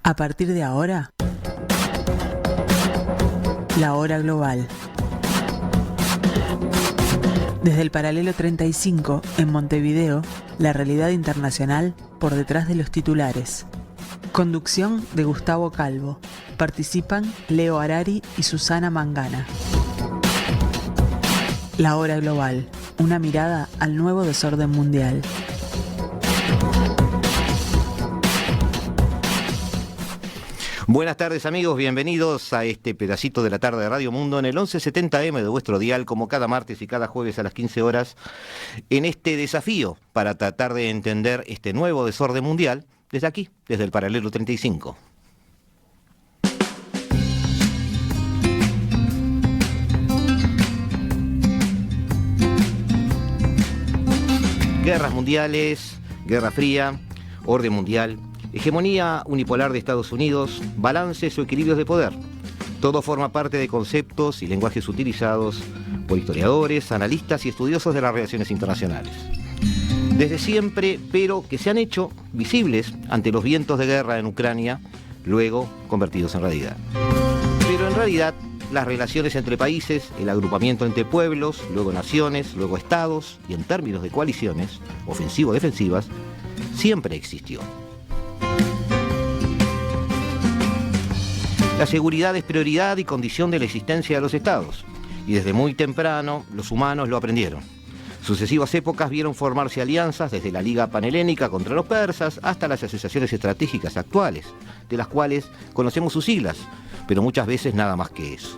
A partir de ahora, la hora global. Desde el paralelo 35, en Montevideo, la realidad internacional por detrás de los titulares. Conducción de Gustavo Calvo. Participan Leo Harari y Susana Mangana. La hora global. Una mirada al nuevo desorden mundial. Buenas tardes amigos, bienvenidos a este pedacito de la tarde de Radio Mundo en el 1170M de vuestro dial, como cada martes y cada jueves a las 15 horas, en este desafío para tratar de entender este nuevo desorden mundial desde aquí, desde el paralelo 35. Guerras mundiales, Guerra Fría, orden mundial, hegemonía unipolar de Estados Unidos, balances o equilibrios de poder. Todo forma parte de conceptos y lenguajes utilizados por historiadores, analistas y estudiosos de las relaciones internacionales. Desde siempre, pero que se han hecho visibles ante los vientos de guerra en Ucrania, luego convertidos en realidad. Pero en realidad, las relaciones entre países, el agrupamiento entre pueblos, luego naciones, luego estados, y en términos de coaliciones, ofensivo-defensivas, siempre existió. La seguridad es prioridad y condición de la existencia de los estados, y desde muy temprano los humanos lo aprendieron. Sucesivas épocas vieron formarse alianzas desde la Liga Panhelénica contra los persas hasta las asociaciones estratégicas actuales, de las cuales conocemos sus siglas, pero muchas veces nada más que eso.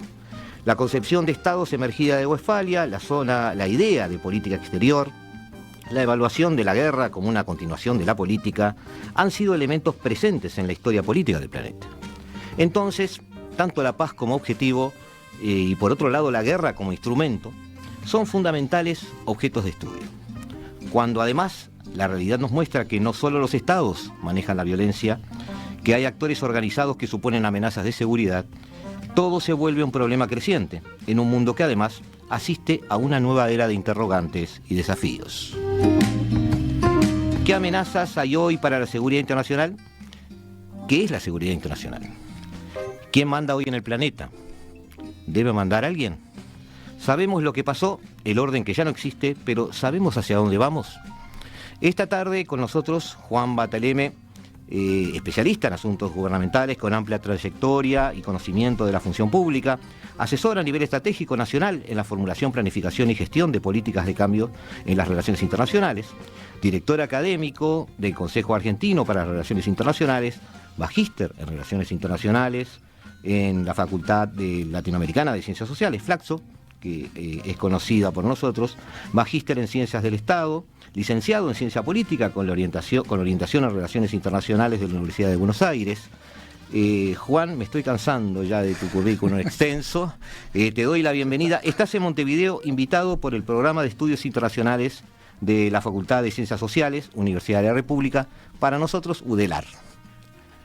La concepción de estados emergida de Westfalia, la idea de política exterior, la evaluación de la guerra como una continuación de la política, han sido elementos presentes en la historia política del planeta. Entonces, tanto la paz como objetivo y por otro lado la guerra como instrumento son fundamentales objetos de estudio. Cuando además la realidad nos muestra que no solo los estados manejan la violencia, que hay actores organizados que suponen amenazas de seguridad, todo se vuelve un problema creciente en un mundo que además asiste a una nueva era de interrogantes y desafíos. ¿Qué amenazas hay hoy para la seguridad internacional? ¿Qué es la seguridad internacional? ¿Quién manda hoy en el planeta? ¿Debe mandar alguien? Sabemos lo que pasó, el orden que ya no existe, pero ¿sabemos hacia dónde vamos? Esta tarde con nosotros Juan Bataleme, especialista en asuntos gubernamentales con amplia trayectoria y conocimiento de la función pública, asesor a nivel estratégico nacional en la formulación, planificación y gestión de políticas de cambio en las relaciones internacionales, director académico del Consejo Argentino para las Relaciones Internacionales, magíster en Relaciones Internacionales en la Facultad Latinoamericana de Ciencias Sociales, Flaxo, que es conocida por nosotros, magíster en Ciencias del Estado, licenciado en Ciencia Política con orientación en Relaciones Internacionales de la Universidad de Buenos Aires. Juan, me estoy cansando ya de tu currículum extenso, te doy la bienvenida. Estás en Montevideo, invitado por el Programa de Estudios Internacionales de la Facultad de Ciencias Sociales, Universidad de la República, para nosotros UDELAR.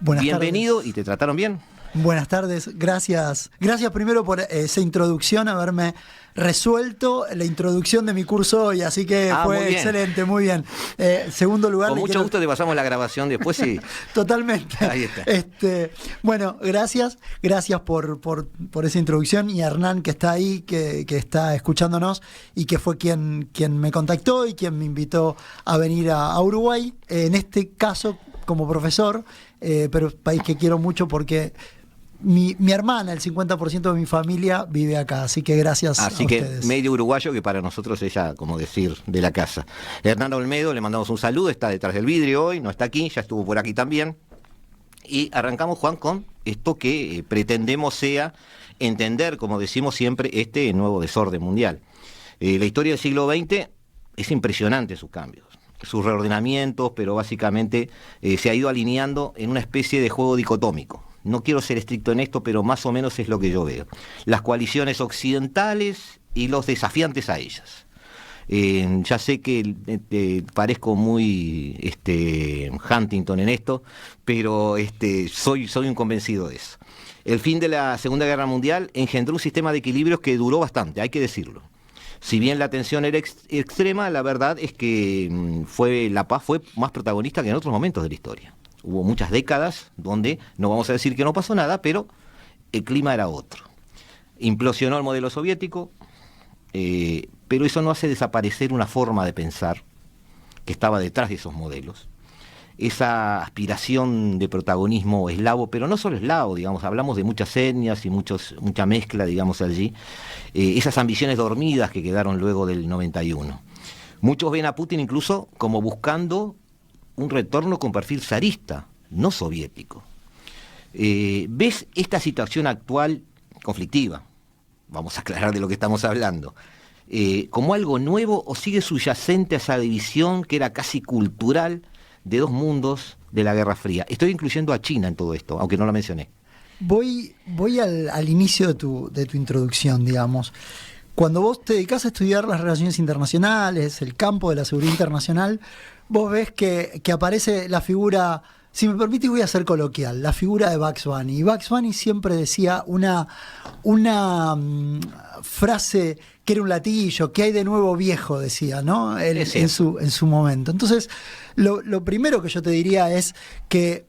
Bienvenido tardes. ¿Y te trataron bien? Buenas tardes, gracias. Gracias primero por esa introducción, haberme resuelto la introducción de mi curso hoy, así que fue excelente, muy bien. Segundo lugar... Con mucho gusto te pasamos la grabación después, sí. Totalmente. Ahí está. Bueno, gracias por esa introducción, y a Hernán, que está ahí, que está escuchándonos y que fue quien me contactó y quien me invitó a venir a Uruguay, en este caso como profesor, pero país que quiero mucho porque... Mi hermana, el 50% de mi familia vive acá, así que gracias a ustedes. Así que medio uruguayo, que para nosotros es ya, como decir, de la casa. Hernán Olmedo, le mandamos un saludo, está detrás del vidrio hoy, no está aquí, ya estuvo por aquí también. Y arrancamos, Juan, con esto que pretendemos sea entender, como decimos siempre, este nuevo desorden mundial. La historia del siglo XX es impresionante, sus cambios, sus reordenamientos, pero básicamente se ha ido alineando en una especie de juego dicotómico. No quiero ser estricto en esto, pero más o menos es lo que yo veo. Las coaliciones occidentales y los desafiantes a ellas. Ya sé que parezco muy Huntington en esto, pero soy un convencido de eso. El fin de la Segunda Guerra Mundial engendró un sistema de equilibrios que duró bastante, hay que decirlo. Si bien la tensión era extrema, la verdad es que la paz fue más protagonista que en otros momentos de la historia. hubo muchas décadas donde, no vamos a decir que no pasó nada, pero el clima era otro. Implosionó el modelo soviético, pero eso no hace desaparecer una forma de pensar que estaba detrás de esos modelos. Esa aspiración de protagonismo eslavo, pero no solo eslavo, digamos, hablamos de muchas etnias y mucha mezcla, digamos, allí, esas ambiciones dormidas que quedaron luego del 91. Muchos ven a Putin incluso como buscando un retorno con perfil zarista, no soviético. ¿Ves esta situación actual conflictiva? Vamos a aclarar de lo que estamos hablando. ¿Como algo nuevo o sigue subyacente a esa división que era casi cultural de dos mundos de la Guerra Fría? Estoy incluyendo a China en todo esto, aunque no lo mencioné. Voy al inicio de tu introducción, digamos. Cuando vos te dedicás a estudiar las relaciones internacionales, el campo de la seguridad internacional, vos ves que aparece la figura, si me permitís voy a ser coloquial, la figura de Bugs Bunny. Y Bugs Bunny siempre decía una frase que era un latillo, que hay de nuevo viejo, decía, ¿no? Él, en su momento. Entonces, lo primero que yo te diría es que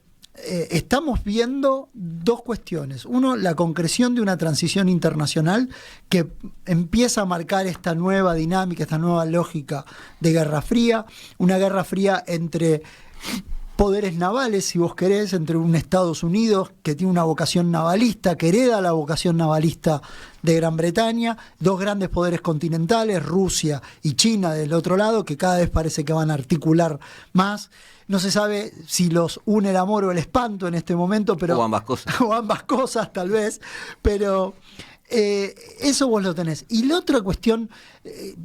estamos viendo dos cuestiones. Uno, la concreción de una transición internacional que empieza a marcar esta nueva dinámica, esta nueva lógica de Guerra Fría, una Guerra Fría entre poderes navales, si vos querés, entre un Estados Unidos que tiene una vocación navalista, que hereda la vocación navalista de Gran Bretaña, dos grandes poderes continentales, Rusia y China del otro lado, que cada vez parece que van a articular más. No se sabe si los une el amor o el espanto en este momento, pero o ambas cosas. O ambas cosas, tal vez, pero eso vos lo tenés. Y la otra cuestión,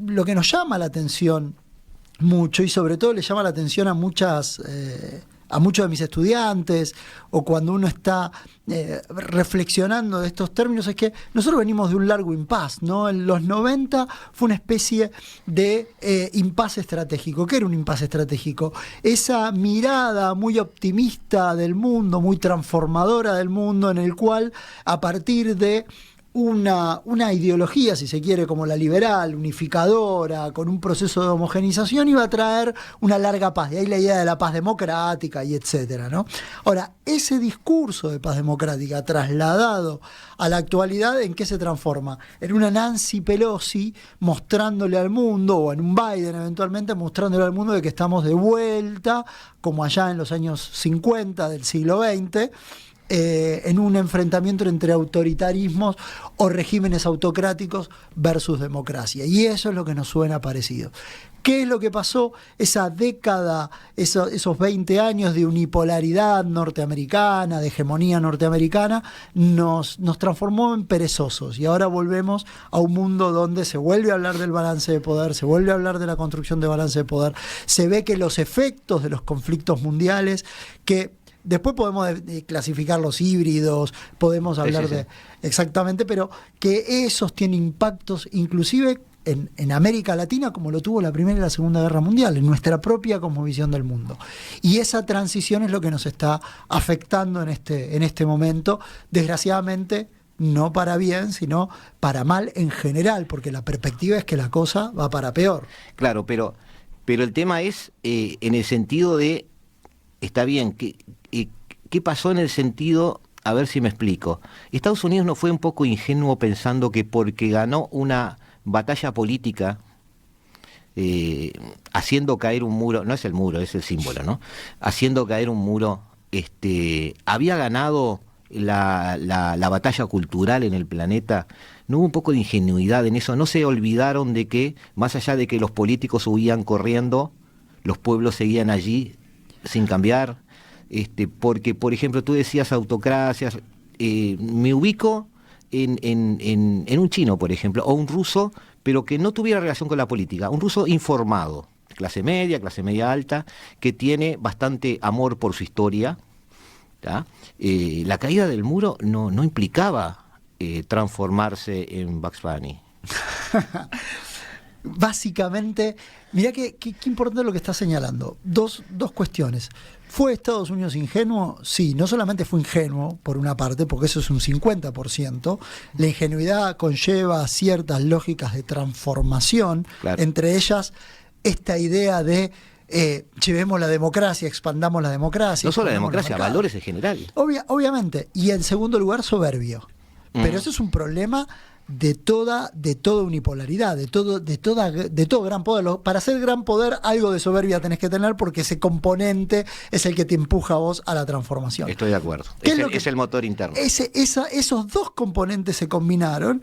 lo que nos llama la atención mucho, y sobre todo le llama la atención a muchos de mis estudiantes, o cuando uno está reflexionando de estos términos, es que nosotros venimos de un largo impasse, ¿no? En los 90 fue una especie de impasse estratégico. ¿Qué era un impasse estratégico? Esa mirada muy optimista del mundo, muy transformadora del mundo, en el cual, a partir de una ideología, si se quiere, como la liberal, unificadora, con un proceso de homogenización, iba a traer una larga paz. De ahí la idea de la paz democrática y etcétera, ¿no? Ahora, ese discurso de paz democrática trasladado a la actualidad, ¿en qué se transforma? En una Nancy Pelosi mostrándole al mundo, o en un Biden eventualmente mostrándole al mundo de que estamos de vuelta, como allá en los años 50 del siglo XX, en un enfrentamiento entre autoritarismos o regímenes autocráticos versus democracia. Y eso es lo que nos suena parecido. ¿Qué es lo que pasó? Esa década, esos 20 años de unipolaridad norteamericana, de hegemonía norteamericana, nos transformó en perezosos. Y ahora volvemos a un mundo donde se vuelve a hablar del balance de poder, se vuelve a hablar de la construcción de balance de poder. Se ve que los efectos de los conflictos mundiales, que después podemos clasificar los híbridos, podemos hablar de... Exactamente, pero que esos tienen impactos inclusive en América Latina, como lo tuvo la Primera y la Segunda Guerra Mundial, en nuestra propia cosmovisión del mundo. Y esa transición es lo que nos está afectando en este momento, desgraciadamente, no para bien, sino para mal en general, porque la perspectiva es que la cosa va para peor. Claro, pero el tema es en el sentido de, está bien, ¿qué pasó en el sentido, a ver si me explico? Estados Unidos no fue un poco ingenuo pensando que porque ganó una batalla política, haciendo caer un muro, no es el muro, es el símbolo, ¿no? Haciendo caer un muro, había ganado la batalla cultural en el planeta. ¿No hubo un poco de ingenuidad en eso? ¿No se olvidaron de que, más allá de que los políticos huían corriendo, los pueblos seguían allí sin cambiar? Porque, por ejemplo, tú decías autocracias, me ubico en un chino, por ejemplo, o un ruso, pero que no tuviera relación con la política, un ruso informado, clase media alta, que tiene bastante amor por su historia, ¿tá? La caída del muro no implicaba transformarse en Bugs Bunny. Básicamente, mirá qué importante lo que estás señalando. Dos cuestiones. ¿Fue Estados Unidos ingenuo? Sí, no solamente fue ingenuo, por una parte, porque eso es un 50%. La ingenuidad conlleva ciertas lógicas de transformación, claro. Entre ellas esta idea de llevemos la democracia, expandamos la democracia. No solo la democracia, valores en general. Obviamente. Y en segundo lugar, soberbio. Pero eso es un problema de toda unipolaridad, de todo gran poder. Para ser gran poder, algo de soberbia tenés que tener, porque ese componente es el que te empuja a vos a la transformación. Estoy de acuerdo. Es el motor interno. Esos dos componentes se combinaron,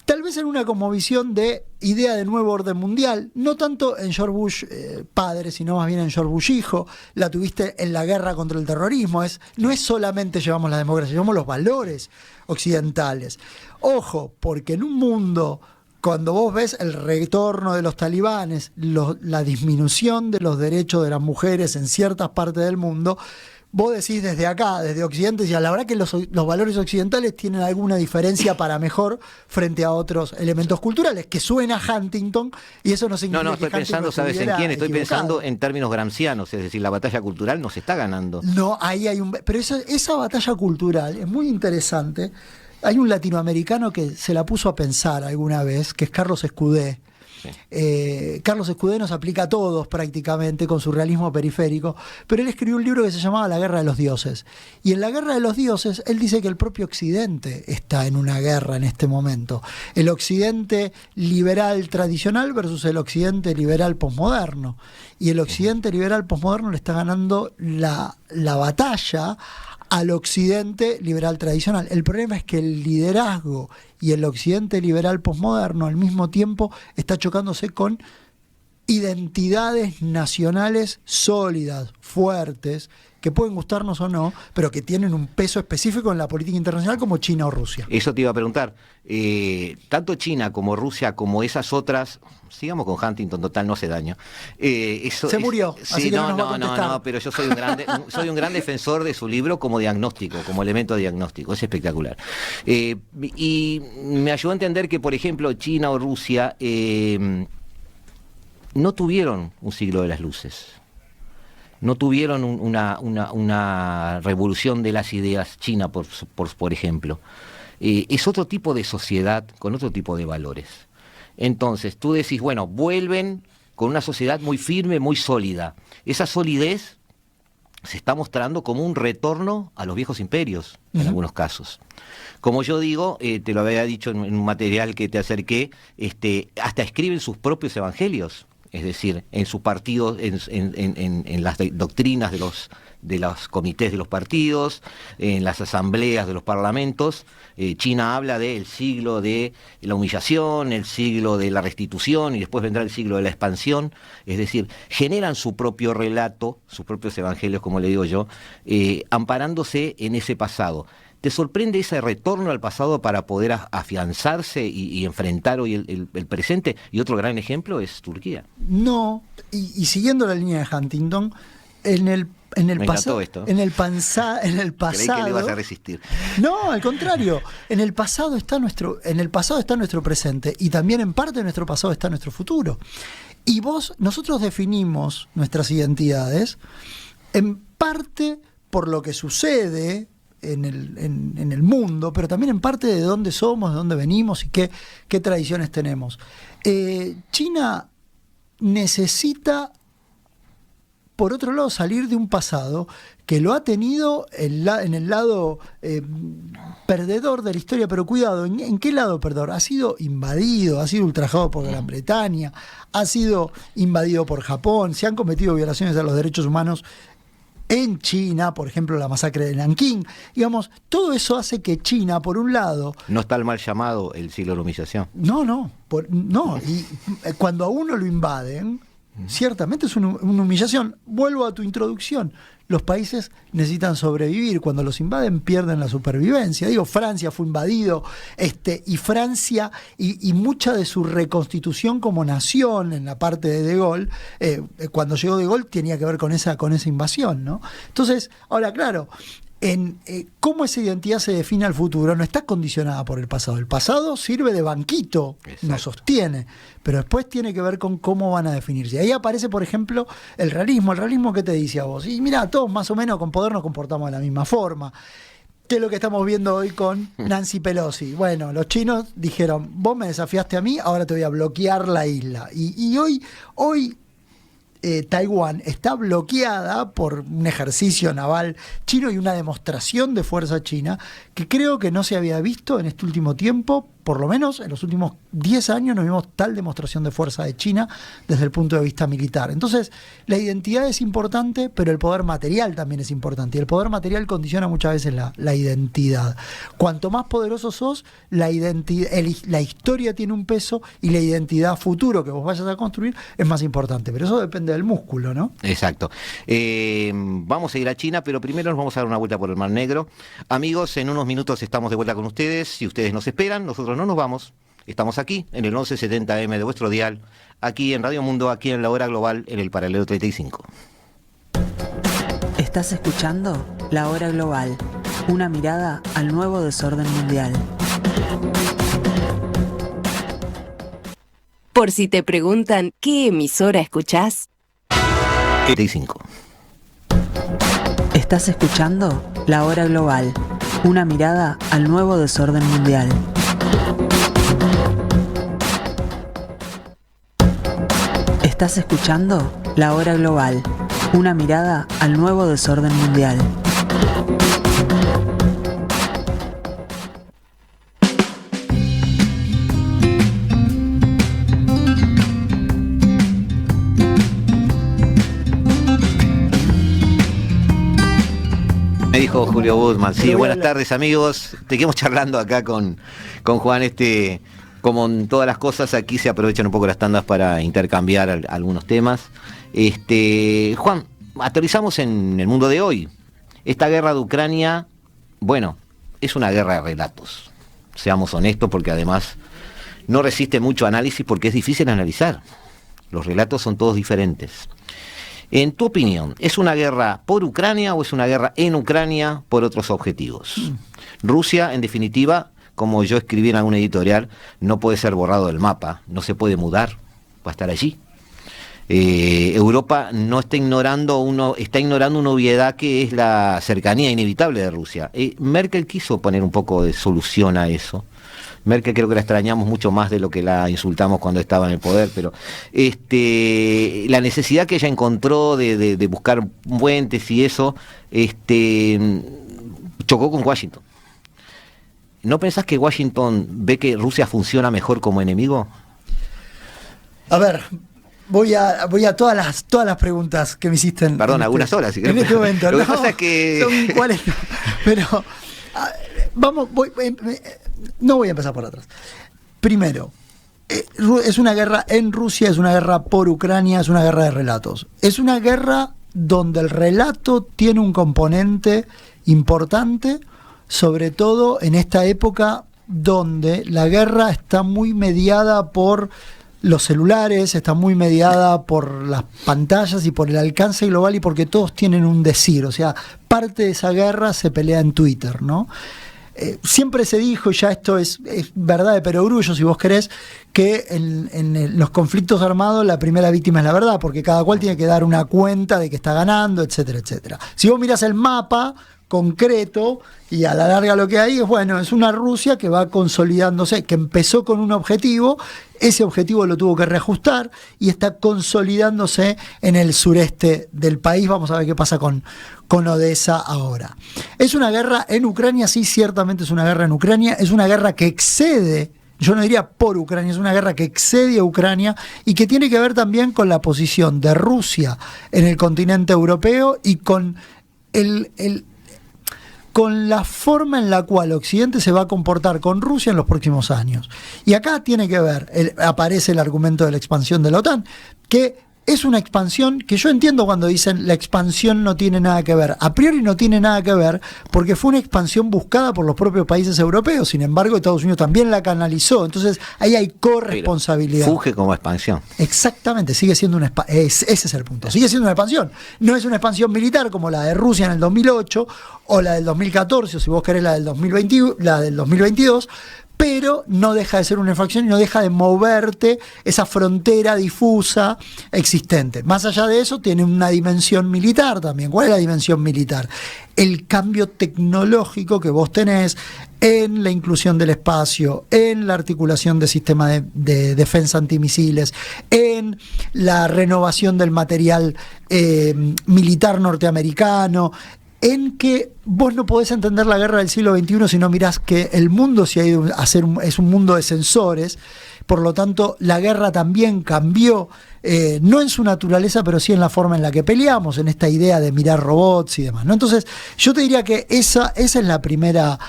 tal vez en una cosmovisión de idea de nuevo orden mundial, no tanto en George Bush padre, sino más bien en George Bush hijo. La tuviste en la guerra contra el terrorismo. No es solamente llevamos la democracia, llevamos los valores occidentales. Ojo, porque en un mundo, cuando vos ves el retorno de los talibanes, la disminución de los derechos de las mujeres en ciertas partes del mundo, vos decís desde acá, desde Occidente, y la verdad que los valores occidentales tienen alguna diferencia para mejor frente a otros elementos culturales, que suena Huntington, y eso no significa No, estoy pensando, ¿sabes en quién? Estoy pensando en términos gramscianos, es decir, la batalla cultural no se está ganando. No, ahí hay pero esa batalla cultural es muy interesante. Hay un latinoamericano que se la puso a pensar alguna vez, que es Carlos Escudé. Sí. Carlos Escudé nos aplica a todos prácticamente con su realismo periférico, pero él escribió un libro que se llamaba La Guerra de los Dioses, y en La Guerra de los Dioses él dice que el propio Occidente está en una guerra en este momento, el Occidente liberal tradicional versus el Occidente liberal posmoderno, y el Occidente liberal posmoderno le está ganando la batalla al Occidente liberal tradicional. El problema es que el liderazgo y el Occidente liberal posmoderno al mismo tiempo está chocándose con identidades nacionales sólidas, fuertes, que pueden gustarnos o no, pero que tienen un peso específico en la política internacional, como China o Rusia. Eso te iba a preguntar. Tanto China como Rusia, como esas otras, sigamos con Huntington, total, no hace daño. Se murió. Sí, así que no, pero yo soy un gran defensor de su libro como diagnóstico, como elemento diagnóstico. Es espectacular. Y me ayudó a entender que, por ejemplo, China o Rusia no tuvieron un siglo de las luces. No tuvieron una revolución de las ideas China, por ejemplo. Es otro tipo de sociedad con otro tipo de valores. Entonces, tú decís, bueno, vuelven con una sociedad muy firme, muy sólida. Esa solidez se está mostrando como un retorno a los viejos imperios, en algunos casos. Como yo digo, te lo había dicho en un material que te acerqué, hasta escriben sus propios evangelios. Es decir, en sus partidos, en las doctrinas de los comités de los partidos, en las asambleas de los parlamentos, China habla del siglo de la humillación, el siglo de la restitución, y después vendrá el siglo de la expansión. Es decir, generan su propio relato, sus propios evangelios, como le digo yo, amparándose en ese pasado. ¿Te sorprende ese retorno al pasado para poder afianzarse y enfrentar hoy el presente? Y otro gran ejemplo es Turquía. No, y siguiendo la línea de Huntington, en el pasado, Creí que le ibas a resistir. No, al contrario, en el pasado está nuestro presente, y también en parte de nuestro pasado está nuestro futuro. Y nosotros definimos nuestras identidades en parte por lo que sucede en el mundo, pero también en parte de dónde somos, de dónde venimos y qué tradiciones tenemos. China necesita, por otro lado, salir de un pasado que lo ha tenido en el lado perdedor de la historia, pero cuidado, ¿en qué lado perdedor? Ha sido invadido, ha sido ultrajado por Gran Bretaña, ha sido invadido por Japón, se han cometido violaciones a los derechos humanos en China, por ejemplo, la masacre de Nankín. Digamos, todo eso hace que China, por un lado... No está el mal llamado el siglo de la humillación. No. Y cuando a uno lo invaden, ciertamente es una humillación. Vuelvo a tu introducción. Los países necesitan sobrevivir. Cuando los invaden, pierden la supervivencia. Digo, Francia fue invadido, y Francia, y mucha de su reconstitución como nación en la parte de Gaulle, cuando llegó De Gaulle tenía que ver con esa invasión, ¿no? Entonces, ahora, claro, cómo esa identidad se define al futuro no está condicionada por el pasado. El pasado sirve de banquito, exacto, nos sostiene, pero después tiene que ver con cómo van a definirse. Ahí aparece, por ejemplo, el realismo que te dice a vos. Y mirá, todos más o menos con poder nos comportamos de la misma forma. ¿Qué es lo que estamos viendo hoy con Nancy Pelosi? Bueno, los chinos dijeron, vos me desafiaste a mí, ahora te voy a bloquear la isla. Y hoy Taiwán está bloqueada por un ejercicio naval chino y una demostración de fuerza china que creo que no se había visto en este último tiempo, por lo menos en los últimos 10 años no vimos tal demostración de fuerza de China desde el punto de vista militar. Entonces, la identidad es importante, pero el poder material también es importante. Y el poder material condiciona muchas veces la identidad. Cuanto más poderoso sos, la historia tiene un peso y la identidad futuro que vos vayas a construir es más importante. Pero eso depende del músculo, ¿no? Exacto. Vamos a ir a China, pero primero nos vamos a dar una vuelta por el Mar Negro. Amigos, en unos minutos estamos de vuelta con ustedes. Si ustedes nos esperan, nosotros no nos vamos. Estamos aquí, en el 1170M de vuestro dial, aquí en Radio Mundo, aquí en la Hora Global, en el Paralelo 35. Estás escuchando La Hora Global, una mirada al nuevo desorden mundial. Por si te preguntan qué emisora escuchás. 35. Estás escuchando La Hora Global, una mirada al nuevo desorden mundial. Estás escuchando La Hora Global, una mirada al nuevo desorden mundial. Me dijo Julio Guzmán. Sí, buenas tardes, amigos. Seguimos charlando acá con Juan. Como en todas las cosas, aquí se aprovechan un poco las tandas para intercambiar algunos temas. Juan, aterrizamos en el mundo de hoy. Esta guerra de Ucrania, bueno, es una guerra de relatos. Seamos honestos, porque además no resiste mucho análisis porque es difícil analizar. Los relatos son todos diferentes. En tu opinión, ¿es una guerra por Ucrania o es una guerra en Ucrania por otros objetivos? Rusia, en definitiva, como yo escribí en algún editorial, no puede ser borrado del mapa, no se puede mudar, va a estar allí. Europa no está ignorando una obviedad que es la cercanía inevitable de Rusia. Merkel quiso poner un poco de solución a eso. Merkel creo que la extrañamos mucho más de lo que la insultamos cuando estaba en el poder, pero la necesidad que ella encontró de buscar puentes y eso, chocó con Washington. ¿No pensás que Washington ve que Rusia funciona mejor como enemigo? A ver, voy a todas las preguntas que me hiciste. Perdón, algunas horas. En este momento. Lo que pasa es que... Son 40. Pero, no voy a empezar por atrás. Primero, es una guerra en Rusia, es una guerra por Ucrania, es una guerra de relatos. Es una guerra donde el relato tiene un componente importante, sobre todo en esta época donde la guerra está muy mediada por los celulares, está muy mediada por las pantallas y por el alcance global y porque todos tienen un decir. O sea, parte de esa guerra se pelea en Twitter, ¿no? Siempre se dijo, y ya esto es verdad de perogrullo, si vos querés, que en los conflictos armados la primera víctima es la verdad, porque cada cual tiene que dar una cuenta de que está ganando, etcétera, etcétera. Si vos mirás el mapa concreto y a la larga lo que hay es, bueno, es una Rusia que va consolidándose, que empezó con un objetivo, ese objetivo lo tuvo que reajustar y está consolidándose en el sureste del país. Vamos a ver qué pasa con Odessa ahora. ¿Es una guerra en Ucrania? Sí, ciertamente es una guerra en Ucrania, es una guerra que excede, yo no diría por Ucrania, es una guerra que excede a Ucrania y que tiene que ver también con la posición de Rusia en el continente europeo y con con la forma en la cual Occidente se va a comportar con Rusia en los próximos años. Y acá tiene que ver, aparece el argumento de la expansión de la OTAN, que es una expansión que yo entiendo cuando dicen la expansión no tiene nada que ver. A priori no tiene nada que ver porque fue una expansión buscada por los propios países europeos. Sin embargo, Estados Unidos también la canalizó. Entonces, ahí hay corresponsabilidad. Funge como expansión. Exactamente, sigue siendo una expansión. Ese es el punto. Sigue siendo una expansión. No es una expansión militar como la de Rusia en el 2008 o la del 2014, o si vos querés la del 2022, pero no deja de ser una infracción y no deja de moverte esa frontera difusa existente. Más allá de eso, tiene una dimensión militar también. ¿Cuál es la dimensión militar? El cambio tecnológico que vos tenés en la inclusión del espacio, en la articulación de sistemas de defensa antimisiles, en la renovación del material militar norteamericano, en que vos no podés entender la guerra del siglo XXI si no mirás que el mundo se ha ido a ser es un mundo de sensores. Por lo tanto, la guerra también cambió, no en su naturaleza, pero sí en la forma en la que peleamos, en esta idea de mirar robots y demás, ¿no? Entonces, yo te diría que esa es la primera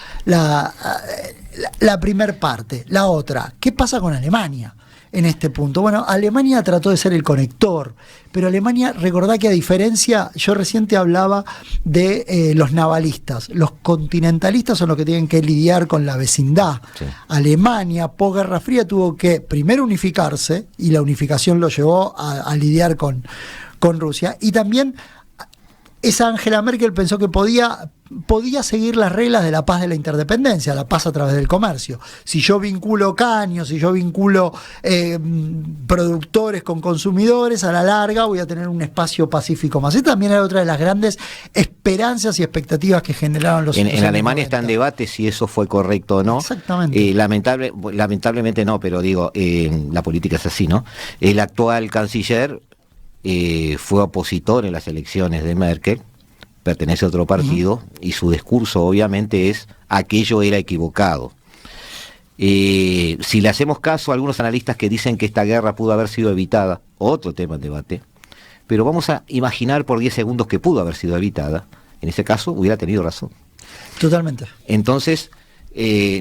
parte. La otra, ¿qué pasa con Alemania en este punto? Bueno, Alemania trató de ser el conector, pero Alemania, recordá que a diferencia, yo recién te hablaba de los navalistas, los continentalistas son los que tienen que lidiar con la vecindad. Sí. Alemania, post Guerra Fría, tuvo que primero unificarse, y la unificación lo llevó a lidiar con Rusia, y también esa Angela Merkel pensó que podía seguir las reglas de la paz de la interdependencia, la paz a través del comercio. Si yo vinculo caños, si yo vinculo productores con consumidores, a la larga voy a tener un espacio pacífico más. Esta también era otra de las grandes esperanzas y expectativas que generaron los... En Alemania está en debate si eso fue correcto o no. Exactamente. Lamentablemente no, pero digo, la política es así, ¿no? El actual canciller fue opositor en las elecciones de Merkel, pertenece a otro partido, y su discurso obviamente es: aquello era equivocado. Si le hacemos caso a algunos analistas que dicen que esta guerra pudo haber sido evitada, otro tema en debate, pero vamos a imaginar por 10 segundos que pudo haber sido evitada, en ese caso hubiera tenido razón. Totalmente. Entonces,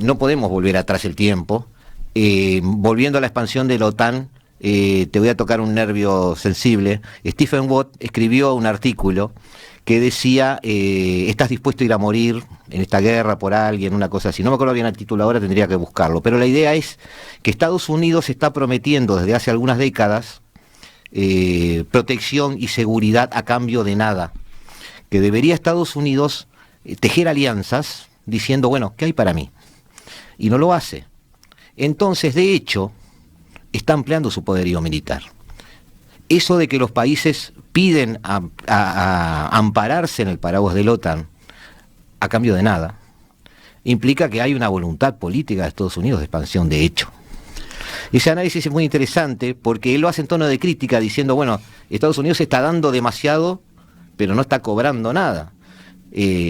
no podemos volver atrás el tiempo. Volviendo a la expansión de la OTAN, te voy a tocar un nervio sensible. Stephen Watt escribió un artículo que decía, ¿estás dispuesto a ir a morir en esta guerra por alguien? Una cosa así. No me acuerdo bien el título ahora, tendría que buscarlo. Pero la idea es que Estados Unidos está prometiendo desde hace algunas décadas protección y seguridad a cambio de nada. Que debería Estados Unidos tejer alianzas diciendo, bueno, ¿qué hay para mí? Y no lo hace. Entonces, de hecho, está ampliando su poderío militar. Eso de que los países piden a ampararse en el paraguas de la OTAN a cambio de nada, implica que hay una voluntad política de Estados Unidos de expansión de hecho. Ese análisis es muy interesante porque él lo hace en tono de crítica diciendo, bueno, Estados Unidos está dando demasiado, pero no está cobrando nada.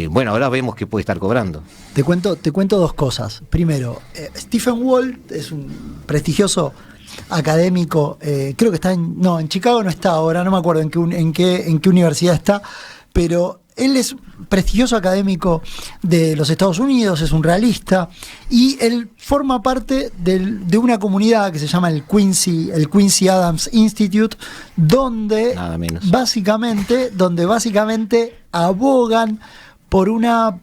Bueno, ahora vemos que puede estar cobrando. Te cuento dos cosas. Primero, Stephen Walt es un prestigioso académico, creo que está en Chicago no está ahora, no me acuerdo en qué universidad está, pero él es prestigioso académico de los Estados Unidos, es un realista, y él forma parte de una comunidad que se llama el Quincy Adams Institute, donde básicamente abogan por una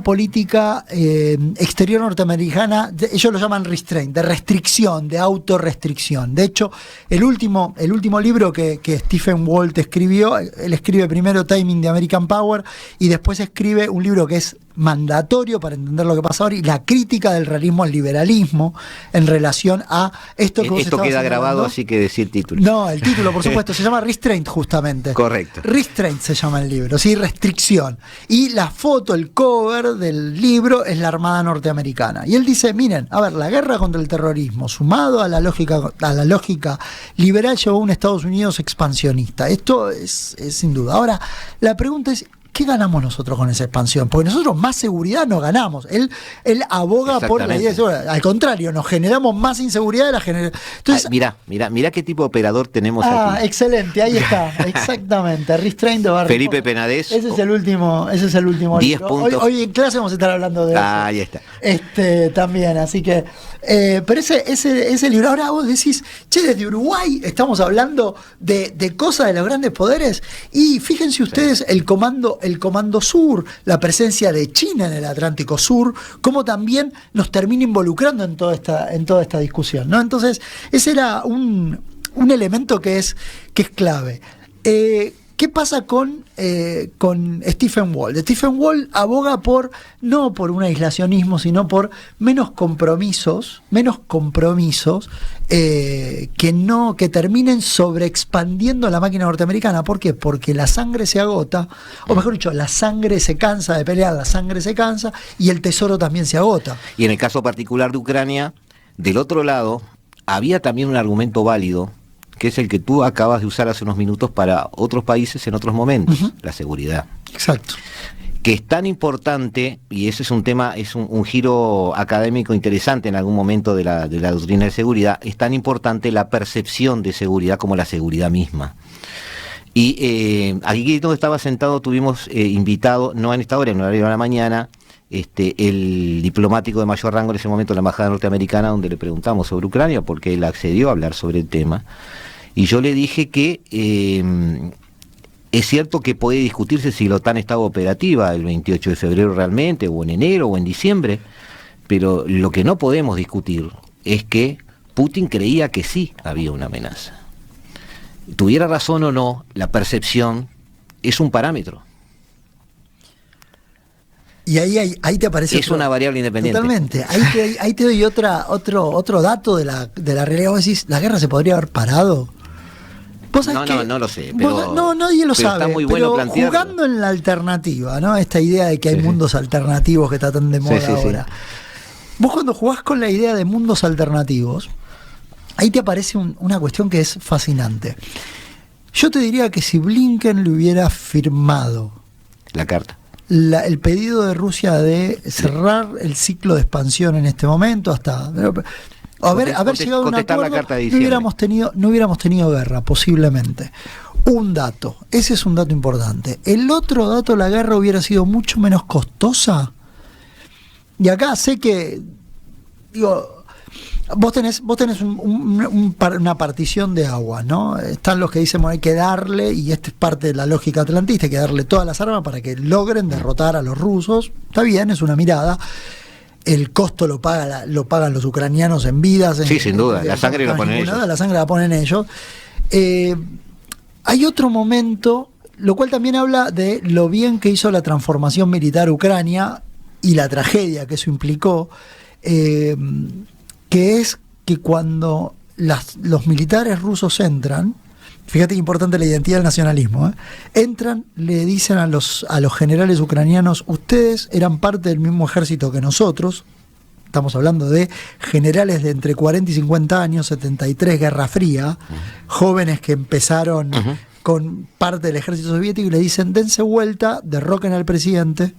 política exterior norteamericana, ellos lo llaman restraint, de restricción, de autorrestricción. De hecho, el último libro que Stephen Walt escribió, él escribe primero Timing the American Power y después escribe un libro que es mandatorio para entender lo que pasa ahora, y la crítica del realismo al liberalismo en relación a esto que vos esto queda grabado, hablando. Así que decir título. No, el título, por supuesto, se llama Restraint, justamente. Correcto. Restraint se llama el libro, ¿sí? Restricción. Y la foto, el cover del libro es la Armada norteamericana. Y él dice, miren, a ver, la guerra contra el terrorismo, sumado a la lógica liberal, llevó a un Estados Unidos expansionista. Esto es sin duda. Ahora, la pregunta es, ¿qué ganamos nosotros con esa expansión? Porque nosotros más seguridad no ganamos. Él aboga por la idea de seguridad. Al contrario, nos generamos más inseguridad de la generación. Entonces, mirá qué tipo de operador tenemos aquí. Excelente, ahí está. Exactamente. Restraint de Barry. Felipe Penades. Ese es el último 10 libro. Puntos. Hoy en clase vamos a estar hablando de eso. Ahí está. También, así que. Pero ese libro, ahora vos decís, desde Uruguay estamos hablando de cosas de los grandes poderes. Y fíjense ustedes el Comando Sur, la presencia de China en el Atlántico Sur, cómo también nos termina involucrando en toda esta discusión, ¿no? Entonces, ese era un elemento que es clave. ¿Qué pasa con Stephen Wall? Stephen Wall aboga no por un aislacionismo, sino por menos compromisos que terminen sobreexpandiendo la máquina norteamericana. ¿Por qué? Porque la sangre se agota, o mejor dicho, la sangre se cansa de pelear, la sangre se cansa y el tesoro también se agota. Y en el caso particular de Ucrania, del otro lado, había también un argumento válido, que es el que tú acabas de usar hace unos minutos para otros países en otros momentos, la seguridad. Exacto. Que es tan importante, y ese es un tema, es un giro académico interesante en algún momento de la doctrina de seguridad, es tan importante la percepción de seguridad como la seguridad misma. Y aquí donde estaba sentado tuvimos invitado, no en esta hora, en el horario de la mañana, el diplomático de mayor rango en ese momento de la embajada norteamericana, donde le preguntamos sobre Ucrania, porque él accedió a hablar sobre el tema, y yo le dije que es cierto que puede discutirse si la OTAN estaba operativa el 28 de febrero realmente, o en enero, o en diciembre, pero lo que no podemos discutir es que Putin creía que sí había una amenaza. Tuviera razón o no, la percepción es un parámetro. Y ahí te aparece es una variable independiente. Totalmente. Ahí te doy otro dato de la realidad. Vos decís, ¿la guerra se podría haber parado? No lo sé. Pero, nadie lo sabe. Está muy bueno pero plantearlo. Jugando en la alternativa, ¿no? Esta idea de que hay mundos alternativos que está tan de moda ahora. Vos cuando jugás con la idea de mundos alternativos, ahí te aparece una cuestión que es fascinante. Yo te diría que si Blinken le hubiera firmado la carta, el pedido de Rusia de cerrar el ciclo de expansión en este momento, hasta haber llegado a un acuerdo, no hubiéramos tenido guerra, posiblemente. Ese es un dato importante. El otro dato, la guerra hubiera sido mucho menos costosa. Y acá sé que, vos tenés una partición de agua, ¿no? Están los que dicen, bueno, hay que darle, y esta es parte de la lógica atlantista, hay que darle todas las armas para que logren derrotar a los rusos. Está bien, es una mirada. El costo lo pagan los ucranianos en vidas. Sí, sin duda, la sangre la ponen ellos. La sangre la ponen ellos. Hay otro momento, lo cual también habla de lo bien que hizo la transformación militar Ucrania y la tragedia que eso implicó, que es que cuando los militares rusos entran, fíjate qué importante la identidad del nacionalismo, entran, le dicen a los generales ucranianos, ustedes eran parte del mismo ejército que nosotros. Estamos hablando de generales de entre 40 y 50 años, 73, Guerra Fría, jóvenes que empezaron con parte del ejército soviético, y le dicen, dense vuelta, derroquen al presidente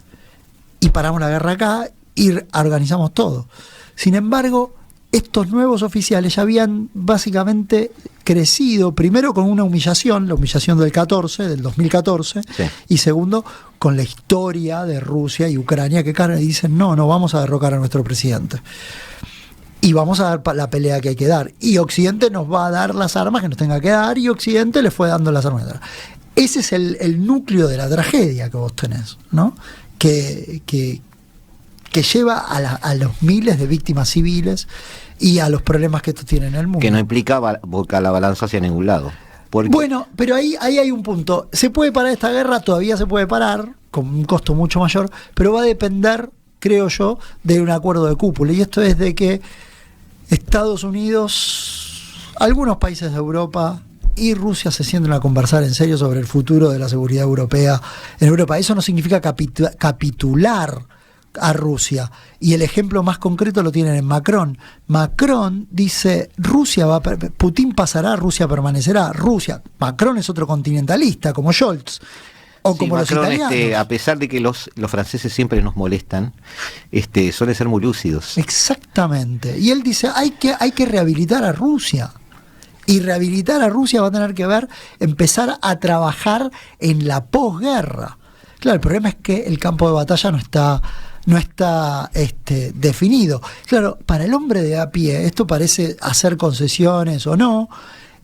y paramos la guerra acá y organizamos todo. Sin embargo, estos nuevos oficiales ya habían básicamente crecido, primero con una humillación, la humillación del 2014, y segundo, con la historia de Rusia y Ucrania, que dicen, no vamos a derrocar a nuestro presidente. Y vamos a dar la pelea que hay que dar. Y Occidente nos va a dar las armas que nos tenga que dar, y Occidente le fue dando las armas. Ese es el núcleo de la tragedia que vos tenés, ¿no? Que lleva a los miles de víctimas civiles y a los problemas que esto tiene en el mundo. Que no implica volcar la balanza hacia ningún lado. Bueno, pero ahí hay un punto. ¿Se puede parar esta guerra? Todavía se puede parar, con un costo mucho mayor, pero va a depender, creo yo, de un acuerdo de cúpula. Y esto es de que Estados Unidos, algunos países de Europa y Rusia se sienten a conversar en serio sobre el futuro de la seguridad europea en Europa. Eso no significa capitular a Rusia, y el ejemplo más concreto lo tienen en Macron. Macron dice, Putin pasará, Rusia permanecerá. Macron es otro continentalista, como Scholz, o como Macron, los italianos. A pesar de que los franceses siempre nos molestan, suelen ser muy lúcidos. Exactamente. Y él dice, hay que rehabilitar a Rusia. Y rehabilitar a Rusia va a tener que empezar a trabajar en la posguerra. Claro, el problema es que el campo de batalla no está definido. Claro, para el hombre de a pie esto parece hacer concesiones o no,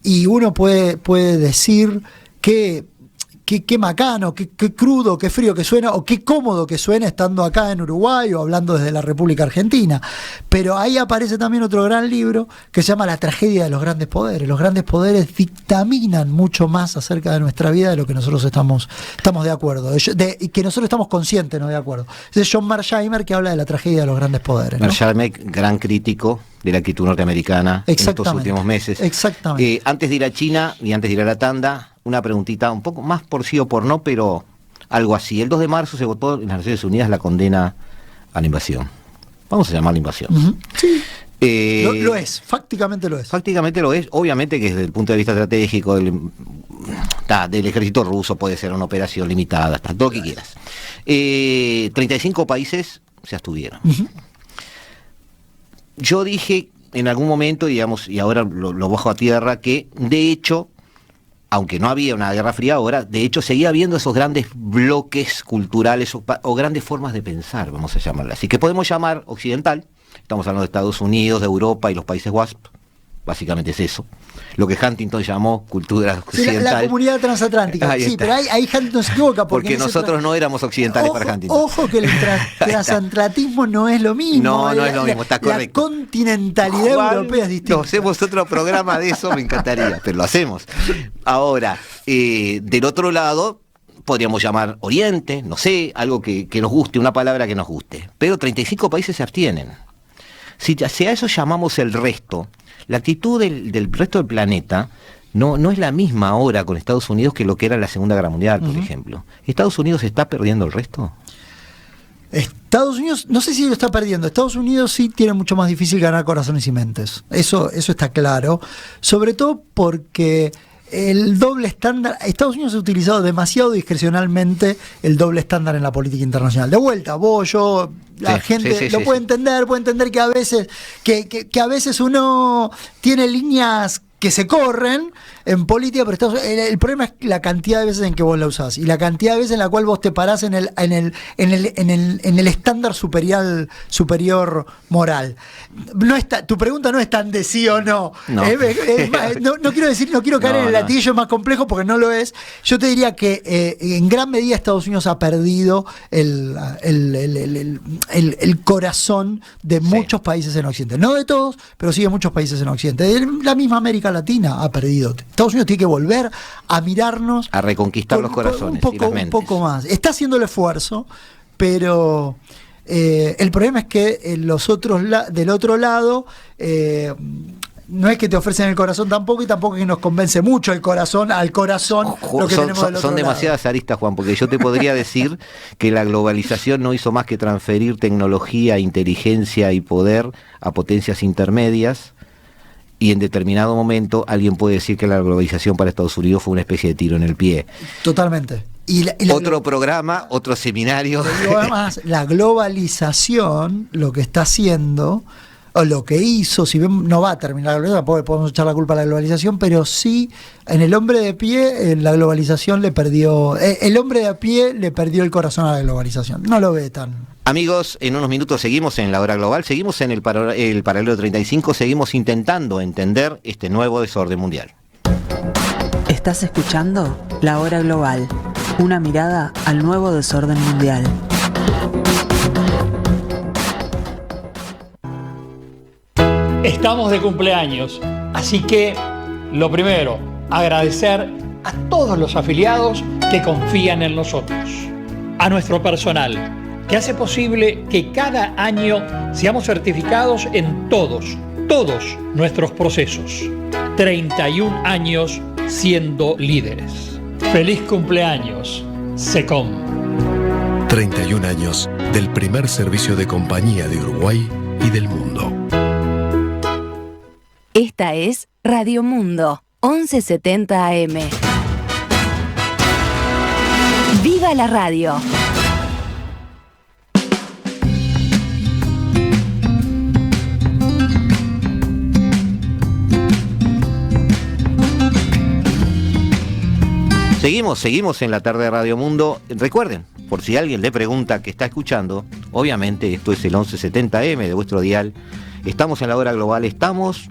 y uno puede decir que qué macano, qué crudo, qué frío que suena, o qué cómodo que suena estando acá en Uruguay o hablando desde la República Argentina. Pero ahí aparece también otro gran libro que se llama La tragedia de los grandes poderes. Los grandes poderes dictaminan mucho más acerca de nuestra vida de lo que nosotros estamos de acuerdo, y que nosotros estamos conscientes, no de acuerdo. Ese es John Mearsheimer, que habla de la tragedia de los grandes poderes, ¿no? Mearsheimer, gran crítico de la actitud norteamericana en estos últimos meses. Exactamente. Antes de ir a China y antes de ir a la tanda, una preguntita un poco más por sí o por no, pero algo así. El 2 de marzo se votó en las Naciones Unidas la condena a la invasión. Vamos a llamarla invasión. Uh-huh. Sí. Lo es, fácticamente lo es. Fácticamente lo es, obviamente que desde el punto de vista estratégico del ejército ruso puede ser una operación limitada, todo lo que quieras. 35 países se abstuvieron. Uh-huh. Yo dije en algún momento, digamos, y ahora lo bajo a tierra, que de hecho, aunque no había una guerra fría ahora, de hecho seguía habiendo esos grandes bloques culturales o grandes formas de pensar, vamos a llamarlas. Así que podemos llamar occidental, estamos hablando de Estados Unidos, de Europa y los países WASP, básicamente es eso. Lo que Huntington llamó cultura occidental. La comunidad transatlántica. Sí, pero ahí Huntington se equivoca. Porque nosotros no éramos occidentales para Huntington. Ojo que el transatlantismo no es lo mismo. No es lo mismo, está correcto. La continentalidad europea es distinta. No, hacemos otro programa de eso, me encantaría, pero lo hacemos. Ahora, del otro lado, podríamos llamar Oriente, no sé, algo que nos guste, una palabra que nos guste. Pero 35 países se abstienen. Si a eso llamamos el resto, la actitud del resto del planeta no es la misma ahora con Estados Unidos que lo que era en la Segunda Guerra Mundial, por ejemplo. ¿Estados Unidos está perdiendo el resto? Estados Unidos, no sé si lo está perdiendo. Estados Unidos sí tiene mucho más difícil ganar corazones y mentes. Eso está claro. Sobre todo porque el doble estándar, Estados Unidos ha utilizado demasiado discrecionalmente el doble estándar en la política internacional. De vuelta, vos, yo, la gente lo puede entender que a veces que a veces uno tiene líneas que se corren en política, pero el problema es la cantidad de veces en que vos la usás y la cantidad de veces en la cual vos te parás en el estándar superior moral. Tu pregunta no es tan de sí o no. No, no quiero caer en el latillo más complejo porque no lo es. Yo te diría que en gran medida Estados Unidos ha perdido el corazón de muchos países en Occidente. No de todos, pero sí de muchos países en Occidente. La misma América Latina ha perdido. Estados Unidos tiene que volver a mirarnos, a reconquistar los corazones y las mentes. Un poco más. Está haciendo el esfuerzo, pero el problema es que del otro lado no es que te ofrecen el corazón tampoco, y tampoco es que nos convence mucho al corazón lo que tenemos del otro son demasiadas aristas, Juan, porque yo te podría decir que la globalización no hizo más que transferir tecnología, inteligencia y poder a potencias intermedias. Y en determinado momento alguien puede decir que la globalización para Estados Unidos fue una especie de tiro en el pie. Totalmente. Otro programa, otro seminario. Además, la globalización, lo que está haciendo, o lo que hizo, si bien no va a terminar la globalización, podemos echar la culpa a la globalización, pero sí, en el hombre de pie, la globalización le perdió, el hombre de a pie le perdió el corazón a la globalización. No lo ve tan... Amigos, en unos minutos seguimos en La Hora Global, seguimos en el paralelo 35, seguimos intentando entender este nuevo desorden mundial. Estás escuchando La Hora Global, una mirada al nuevo desorden mundial. Estamos de cumpleaños, así que lo primero, agradecer a todos los afiliados que confían en nosotros, a nuestro personal, que hace posible que cada año seamos certificados en todos nuestros procesos. 31 años siendo líderes. ¡Feliz cumpleaños, SECOM! 31 años del primer servicio de compañía de Uruguay y del mundo. Esta es Radio Mundo, 1170 AM. ¡Viva la radio! Seguimos en la tarde de Radio Mundo. Recuerden, por si alguien le pregunta que está escuchando, obviamente esto es el 1170M de vuestro dial. Estamos en La Hora Global, estamos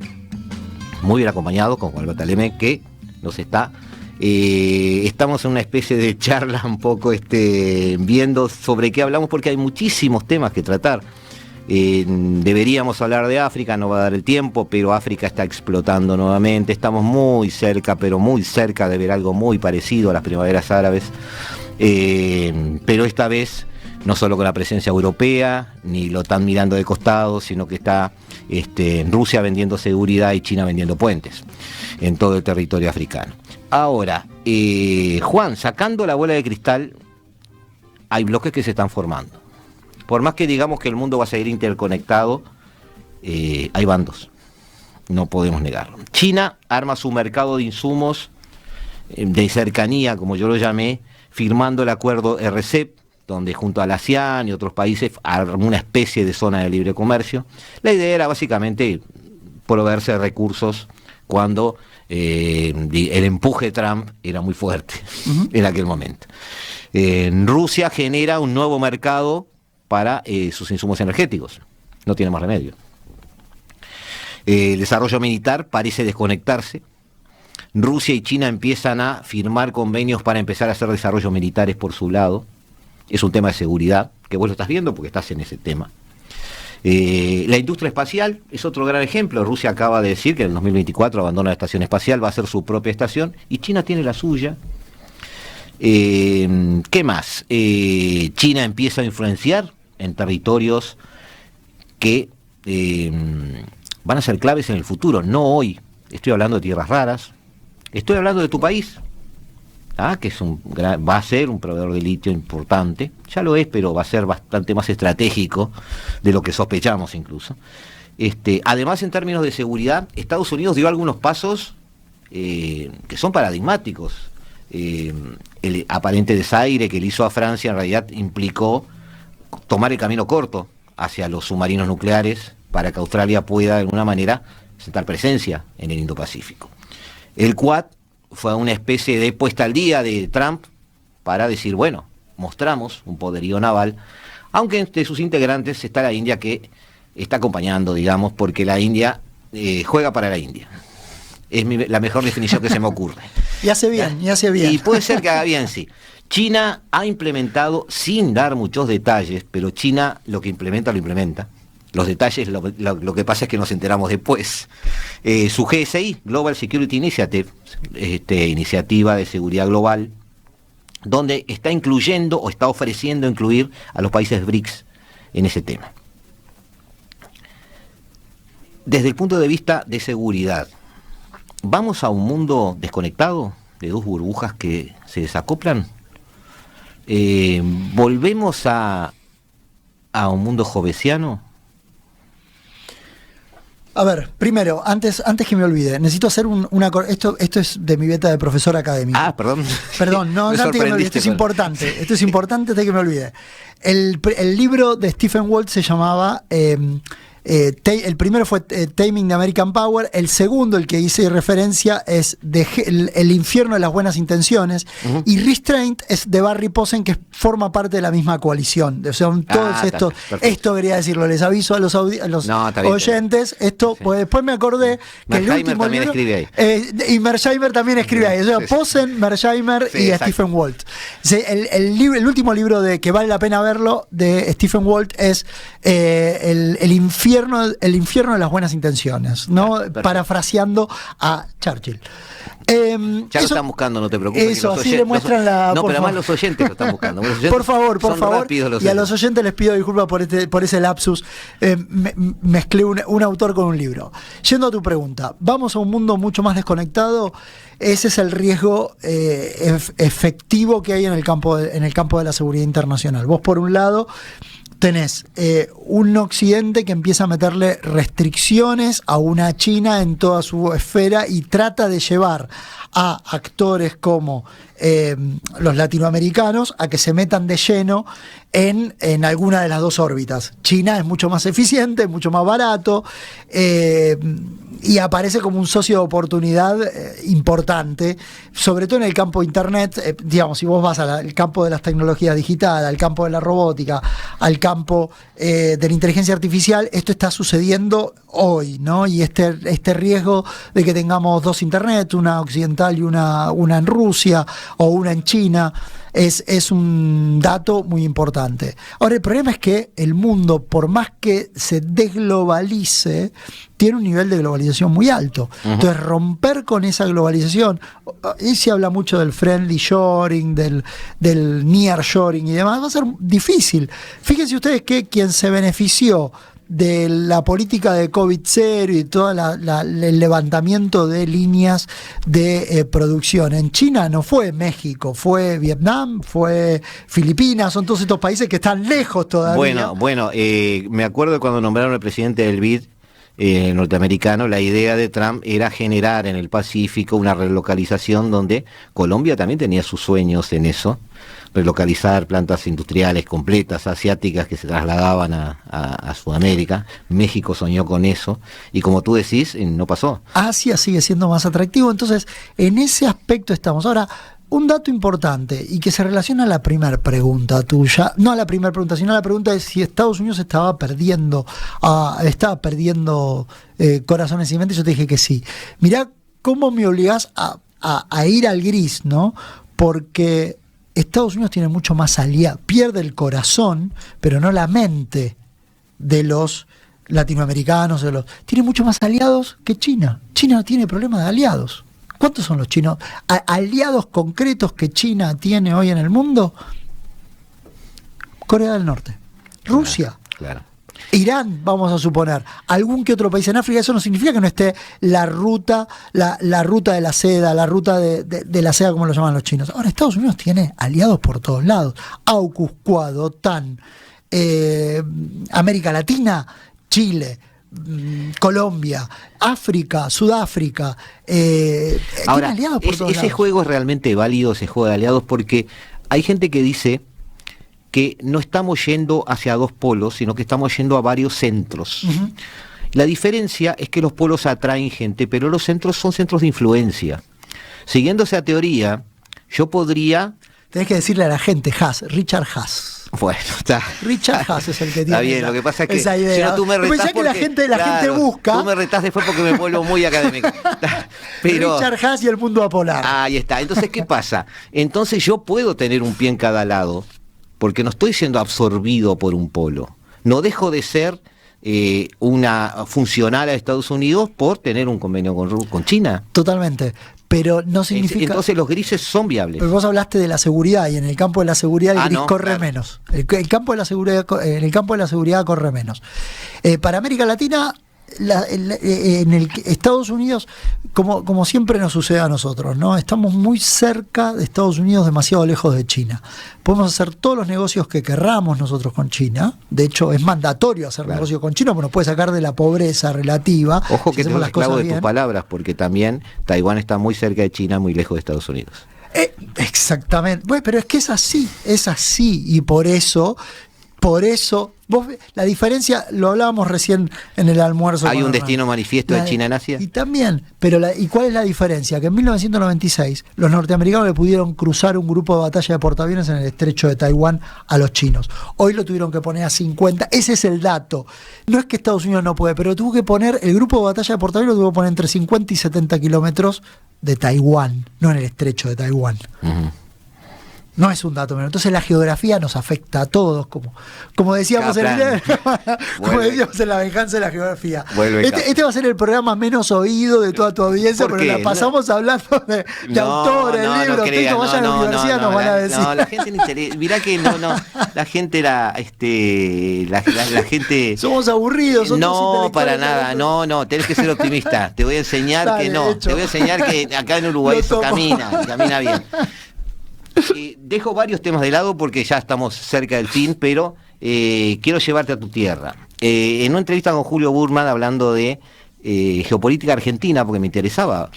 muy bien acompañados con Juan Bataleme, que nos está Estamos en una especie de charla un poco viendo sobre qué hablamos, porque hay muchísimos temas que tratar. Deberíamos hablar de África, no va a dar el tiempo, pero África está explotando nuevamente. Estamos muy cerca, pero muy cerca de ver algo muy parecido a las primaveras árabes. Pero esta vez no solo con la presencia europea, ni lo están mirando de costado, sino que está Rusia vendiendo seguridad y China vendiendo puentes en todo el territorio africano. Ahora, Juan, sacando la bola de cristal, hay bloques que se están formando. Por más que digamos que el mundo va a seguir interconectado, hay bandos, no podemos negarlo. China arma su mercado de insumos de cercanía, como yo lo llamé, firmando el acuerdo RCEP, donde junto a la ASEAN y otros países armó una especie de zona de libre comercio. La idea era básicamente proveerse de recursos cuando el empuje de Trump era muy fuerte en aquel momento. Rusia genera un nuevo mercado para sus insumos energéticos. No tiene más remedio. El desarrollo militar parece desconectarse. Rusia y China empiezan a firmar convenios para empezar a hacer desarrollos militares por su lado. Es un tema de seguridad, que vos lo estás viendo porque estás en ese tema. La industria espacial es otro gran ejemplo. Rusia acaba de decir que en el 2024 abandona la estación espacial, va a ser su propia estación, y China tiene la suya. ¿Qué más? China empieza a influenciar en territorios que van a ser claves en el futuro, no hoy. Estoy hablando de tierras raras, estoy hablando de tu país, que va a ser un proveedor de litio importante, ya lo es, pero va a ser bastante más estratégico de lo que sospechamos incluso. Además, en términos de seguridad, Estados Unidos dio algunos pasos que son paradigmáticos. El aparente desaire que le hizo a Francia en realidad implicó tomar el camino corto hacia los submarinos nucleares para que Australia pueda de alguna manera sentar presencia en el Indo-Pacífico. El Quad fue una especie de puesta al día de Trump para decir, bueno, mostramos un poderío naval, aunque entre sus integrantes está la India, que está acompañando, digamos, porque la India juega para la India. Es la mejor definición que se me ocurre. Y hace bien, y hace bien. Y puede ser que haga bien, sí. China ha implementado, sin dar muchos detalles, pero China lo que implementa, lo implementa. Los detalles, lo que pasa es que nos enteramos después. Su GSI, Global Security Initiative, iniciativa de seguridad global, donde está incluyendo o está ofreciendo incluir a los países BRICS en ese tema. Desde el punto de vista de seguridad, ¿vamos a un mundo desconectado, de dos burbujas que se desacoplan? ¿Volvemos a un mundo jovesiano? A ver, primero, antes que me olvide, necesito hacer esto es de mi beta de profesor académico. Perdón. Perdón, no, antes que me olvide, esto es importante antes de que me olvide. El libro de Stephen Walt se llamaba... el primero fue Taming the American Power, el segundo, el que hice referencia, es el infierno de las buenas intenciones, y Restraint es de Barry Posen, que forma parte de la misma coalición. O sea, esto quería decirlo, les aviso a los oyentes, esto, sí. Pues después me acordé que el último también libro, escribe ahí. y Mearsheimer también escribe ahí, o sea, Posen, Mearsheimer y Stephen Walt. El último libro que vale la pena verlo de Stephen Walt es el infierno de las buenas intenciones, ¿no? Parafraseando a Churchill. Ya lo están buscando, no te preocupes. Eso, así le muestran la... No, pero además los oyentes lo están buscando. Por favor. Y a los oyentes les pido disculpas por ese lapsus. Mezclé un autor con un libro. Yendo a tu pregunta, ¿vamos a un mundo mucho más desconectado? Ese es el riesgo efectivo que hay en el campo de la seguridad internacional. Vos, por un lado, tenés un Occidente que empieza a meterle restricciones a una China en toda su esfera y trata de llevar a actores como los latinoamericanos a que se metan de lleno en alguna de las dos órbitas. China es mucho más eficiente, mucho más barato, y aparece como un socio de oportunidad importante, sobre todo en el campo de Internet. Digamos, si vos vas al campo de las tecnologías digitales, al campo de la robótica, al campo de la inteligencia artificial, esto está sucediendo hoy, ¿no? Y este riesgo de que tengamos dos Internet, una occidental y una en Rusia o una en China, es un dato muy importante. Ahora, el problema es que el mundo, por más que se desglobalice, tiene un nivel de globalización muy alto. Entonces, romper con esa globalización, y se habla mucho del friendly shoring, del near shoring y demás, va a ser difícil. Fíjense ustedes que quien se benefició de la política de COVID-0 y todo el levantamiento de líneas de producción en China no fue México, fue Vietnam, fue Filipinas, son todos estos países que están lejos todavía. Bueno, me acuerdo cuando nombraron al presidente del BID norteamericano, la idea de Trump era generar en el Pacífico una relocalización donde Colombia también tenía sus sueños en eso, relocalizar plantas industriales completas asiáticas que se trasladaban a Sudamérica. México soñó con eso y, como tú decís, no pasó. Asia sigue siendo más atractivo, entonces en ese aspecto estamos. Ahora, un dato importante y que se relaciona a la primera pregunta tuya, no a la primera pregunta, sino a la pregunta de si Estados Unidos estaba perdiendo corazones y mentes. Yo te dije que sí. Mirá cómo me obligás a ir al gris, ¿no? Porque Estados Unidos tiene mucho más aliados, pierde el corazón, pero no la mente de los latinoamericanos, tiene mucho más aliados que China. China no tiene problema de aliados. ¿Cuántos son los chinos? Aliados concretos que China tiene hoy en el mundo: Corea del Norte, Rusia, Claro. Irán, vamos a suponer, algún que otro país en África. Eso no significa que no esté la ruta de la seda, la ruta de la seda, como lo llaman los chinos. Ahora, Estados Unidos tiene aliados por todos lados: AUKUS, QUAD, OTAN, América Latina, Chile, Colombia, África, Sudáfrica. Ahora, tiene aliados por todos ese lados. juego es realmente válido, ese juego de aliados, porque hay gente que dice que no estamos yendo hacia dos polos, sino que estamos yendo a varios centros. La diferencia es que los polos atraen gente, pero los centros son centros de influencia. Siguiendo esa teoría, yo podría... Tenés que decirle a la gente, Richard Haas. Bueno, está. Richard Haas es el que tiene Está bien, lo que pasa es que esa idea. si no, tú me retás Pensá que la gente busca. Tú me retás después porque me vuelvo muy académico. Pero, Richard Haas y el mundo apolar. Ahí está. Entonces, ¿qué pasa? Entonces yo puedo tener un pie en cada lado, porque no estoy siendo absorbido por un polo. No dejo de ser una funcional a Estados Unidos por tener un convenio con China. Totalmente. Pero no significa... Entonces los grises son viables. Pero vos hablaste de la seguridad, y en el campo de la seguridad el gris corre claro. menos. El campo de la seguridad, en el campo de la seguridad corre menos. Para América Latina, en el Estados Unidos, como siempre nos sucede a nosotros, ¿no? Estamos muy cerca de Estados Unidos, demasiado lejos de China. Podemos hacer todos los negocios que querramos nosotros con China. De hecho, es mandatorio hacer negocios con China, porque nos puede sacar de la pobreza relativa. Ojo que si te hacemos lo esclavo de tus palabras, porque también Taiwán está muy cerca de China, muy lejos de Estados Unidos. Exactamente. Bueno, pero es que es así, y por eso, la diferencia, lo hablábamos recién en el almuerzo. ¿Hay un destino manifiesto de China en Asia? Y también, ¿y cuál es la diferencia? Que en 1996 los norteamericanos le pudieron cruzar un grupo de batalla de portaaviones en el estrecho de Taiwán a los chinos. Hoy lo tuvieron que poner a 50. Ese es el dato. No es que Estados Unidos no puede, pero tuvo que poner, el grupo de batalla de portaaviones lo tuvo que poner entre 50 y 70 kilómetros de Taiwán, no en el estrecho de Taiwán. No es un dato menor. Entonces la geografía nos afecta a todos, como decíamos, decíamos en La venganza de la geografía. Este va a ser el programa menos oído de toda tu audiencia, pero la pasamos hablando de autores, libros, textos. Vayan a la universidad, nos van a decir. No, la gente no interesa. Mirá que la gente la gente... Somos aburridos. No, para nada. No, tenés que ser optimista. Te voy a enseñar que no. Te voy a enseñar que acá en Uruguay eso camina bien. Dejo varios temas de lado porque ya estamos cerca del fin, pero quiero llevarte a tu tierra. En una entrevista con Julio Burman, hablando de geopolítica argentina, porque me interesaba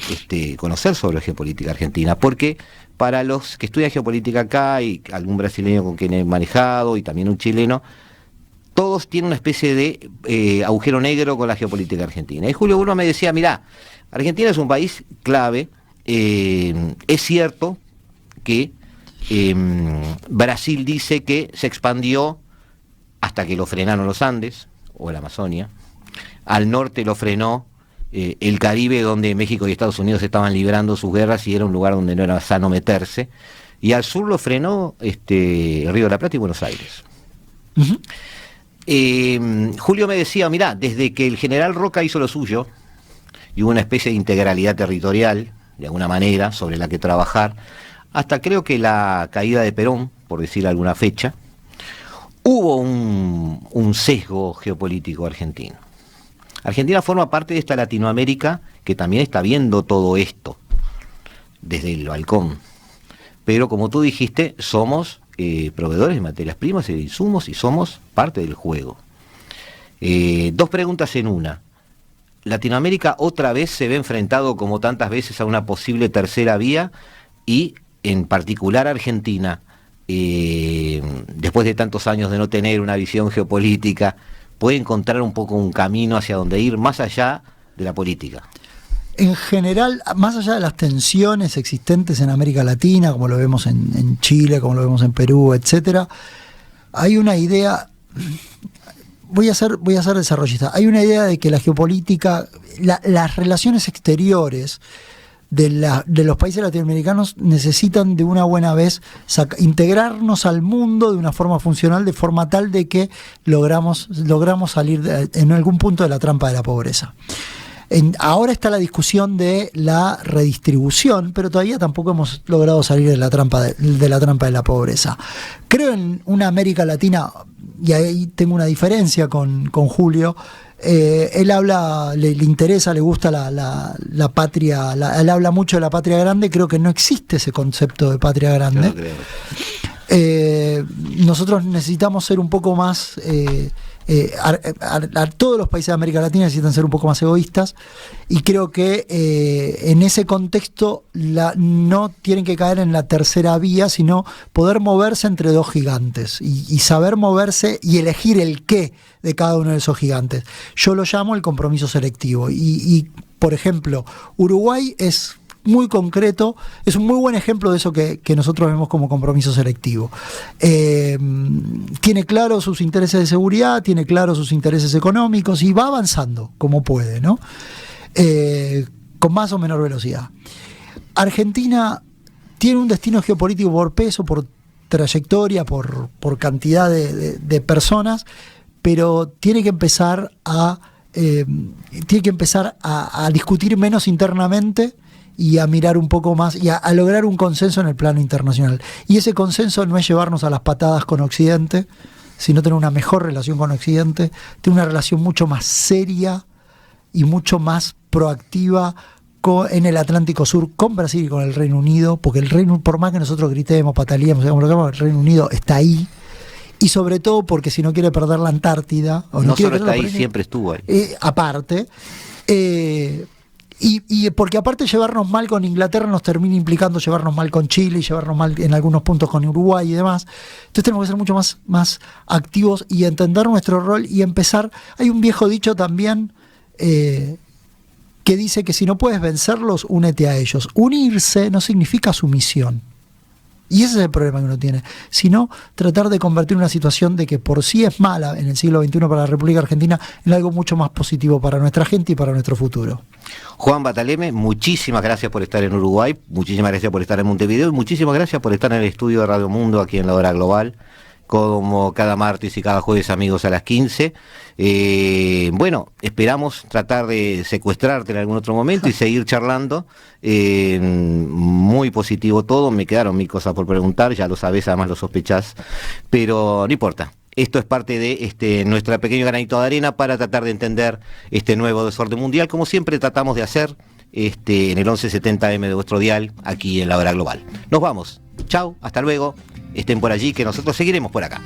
conocer sobre geopolítica argentina, porque para los que estudian geopolítica acá, y algún brasileño con quien he manejado, y también un chileno, todos tienen una especie de agujero negro con la geopolítica argentina. Y Julio Burma me decía, mirá, Argentina es un país clave, es cierto que Brasil dice que se expandió hasta que lo frenaron los Andes, o la Amazonia, al norte lo frenó el Caribe, donde México y Estados Unidos estaban librando sus guerras y era un lugar donde no era sano meterse, y al sur lo frenó el Río de la Plata y Buenos Aires. Uh-huh. Julio me decía, mirá, desde que el general Roca hizo lo suyo, y hubo una especie de integralidad territorial, de alguna manera, sobre la que trabajar, hasta creo que la caída de Perón, por decir alguna fecha, hubo un sesgo geopolítico argentino. Argentina forma parte de esta Latinoamérica que también está viendo todo esto desde el balcón. Pero como tú dijiste, somos proveedores de materias primas y de insumos y somos parte del juego. Dos preguntas en una. ¿Latinoamérica otra vez se ve enfrentado como tantas veces a una posible tercera vía? Y en particular Argentina, después de tantos años de no tener una visión geopolítica, ¿puede encontrar un poco un camino hacia donde ir más allá de la política? En general, más allá de las tensiones existentes en América Latina, como lo vemos en Chile, como lo vemos en Perú, etcétera, hay una idea, voy a ser desarrollista, hay una idea de que la geopolítica, las relaciones exteriores de los países latinoamericanos necesitan de una buena vez integrarnos al mundo de una forma funcional, de forma tal de que logramos salir en algún punto de la trampa de la pobreza. Ahora está la discusión de la redistribución, pero todavía tampoco hemos logrado salir de la trampa de la pobreza. Creo en una América Latina, y ahí tengo una diferencia con Julio. Él habla, le interesa, le gusta la patria, él habla mucho de la patria grande. Creo que no existe ese concepto de patria grande. Yo no creo. Nosotros necesitamos ser un poco más, todos los países de América Latina necesitan ser un poco más egoístas, y creo que en ese contexto no tienen que caer en la tercera vía, sino poder moverse entre dos gigantes y saber moverse y elegir el qué de cada uno de esos gigantes. Yo lo llamo el compromiso selectivo, y por ejemplo, Uruguay es muy concreto, es un muy buen ejemplo de eso que nosotros vemos como compromiso selectivo. Tiene claro sus intereses de seguridad, tiene claro sus intereses económicos y va avanzando como puede, ¿no? Con más o menor velocidad. Argentina tiene un destino geopolítico por peso, por trayectoria, por cantidad de personas, pero tiene que empezar a discutir menos internamente y a mirar un poco más y a lograr un consenso en el plano internacional. Y ese consenso no es llevarnos a las patadas con Occidente, sino tener una mejor relación con Occidente, tener una relación mucho más seria y mucho más proactiva en el Atlántico Sur, con Brasil y con el Reino Unido, porque el Reino, por más que nosotros gritemos, pataleemos, digamos lo que hagamos, el Reino Unido está ahí. Y sobre todo porque si no quiere perder la Antártida, o no solo está ahí, siempre estuvo ahí. Aparte, y porque aparte llevarnos mal con Inglaterra nos termina implicando llevarnos mal con Chile y llevarnos mal en algunos puntos con Uruguay y demás. Entonces tenemos que ser mucho más activos y entender nuestro rol y empezar. Hay un viejo dicho también que dice que si no puedes vencerlos, únete a ellos. Unirse no significa sumisión. Y ese es el problema que uno tiene, sino tratar de convertir una situación de que por sí es mala en el siglo XXI para la República Argentina en algo mucho más positivo para nuestra gente y para nuestro futuro. Juan Bataleme, muchísimas gracias por estar en Uruguay, muchísimas gracias por estar en Montevideo y muchísimas gracias por estar en el estudio de Radio Mundo aquí en la Hora Global, como cada martes y cada jueves, amigos, a las 15. Bueno, esperamos tratar de secuestrarte en algún otro momento y seguir charlando. Muy positivo todo, me quedaron mil cosas por preguntar, ya lo sabés, además lo sospechás, pero no importa. Esto es parte de nuestra pequeño granito de arena para tratar de entender este nuevo desorden mundial, como siempre tratamos de hacer en el 1170M de vuestro dial, aquí en la Hora Global. Nos vamos. Chau, hasta luego. Estén por allí, que nosotros seguiremos por acá.